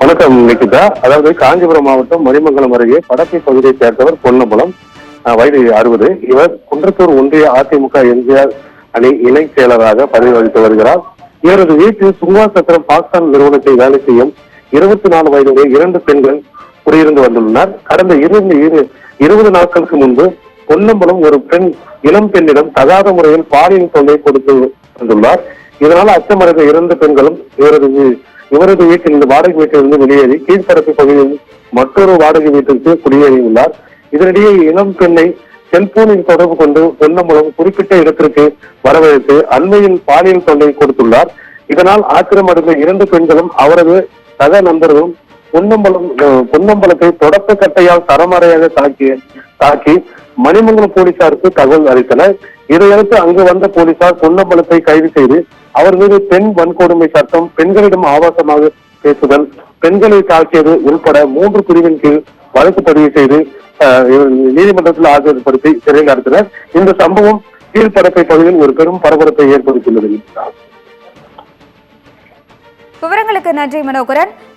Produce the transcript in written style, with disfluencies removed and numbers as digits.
வணக்கம் நிகிதா. அதாவது காஞ்சிபுரம் மாவட்டம் மணிமங்கலம் அருகே படப்பை பகுதியைச் சேர்ந்தவர் பொன்னம்பலம், வயது 60. இவர் குன்றத்தூர் ஒன்றிய அதிமுக எம்ஜிஆர் அணி இணை செயலராக பதவி வகித்து வருகிறார். இவரது வீட்டில் சுங்கா சத்திரம் பாக்ஸ்கான் நிறுவனத்தை வேலை செய்யும் 24 வயதுடைய 2 பெண்கள் குடியிருந்து வந்துள்ளனர். கடந்த 20 நாட்களுக்கு முன்பு பொன்னம்பலம் ஒரு இளம் பெண்ணிடம் தகாத முறையில் பாலியல் தொல்லை கொடுத்து வந்துள்ளார். இதனால் அச்சமடைந்த 2 பெண்களும் இவரது வீட்டில் வாடகை வீட்டிலிருந்து வெளியேறி கீழ்த்தரப்பு பகுதியில் மற்றொரு வாடகை வீட்டிற்கு குடியேறியுள்ளார். இதனிடையே இளம் பெண்ணை செல்போனில் தொடர்பு கொண்டு பொன்னம்பலம் குறிப்பிட்ட இடத்திற்கு வரவழைத்து அண்மையில் பாலியல் தொல்லை கொடுத்துள்ளார். இதனால் ஆத்திரமடைந்த 2 பெண்களும் அவரது சக நண்பர்களும் பொன்னம்பலத்தை தொடக்க கட்டையால் தரமறையாக தாக்கி மணிமங்கலம் போலீசாருக்கு தகவல் அளித்தனர். இதையடுத்து அங்கு வந்த போலீசார் பொன்னம்பலத்தை கைது செய்து அவர் மீது பெண் வன்கொடுமை சட்டம், பெண்களிடம் ஆபாசமாக பேசுதல், பெண்களை தாக்கியது உள்பட 3 பிரிவின் கீழ் வழக்கு பதிவு செய்து நீதிமன்றத்தில் ஆஜர்படுத்தி சிறையில் அடைத்தனர். இந்த சம்பவம் கீழ்படப்பை பகுதியில் ஒரு பெரும் பரபரப்பை ஏற்படுத்தியுள்ளது. விவரங்களுக்கு நன்றி மனோகரன்.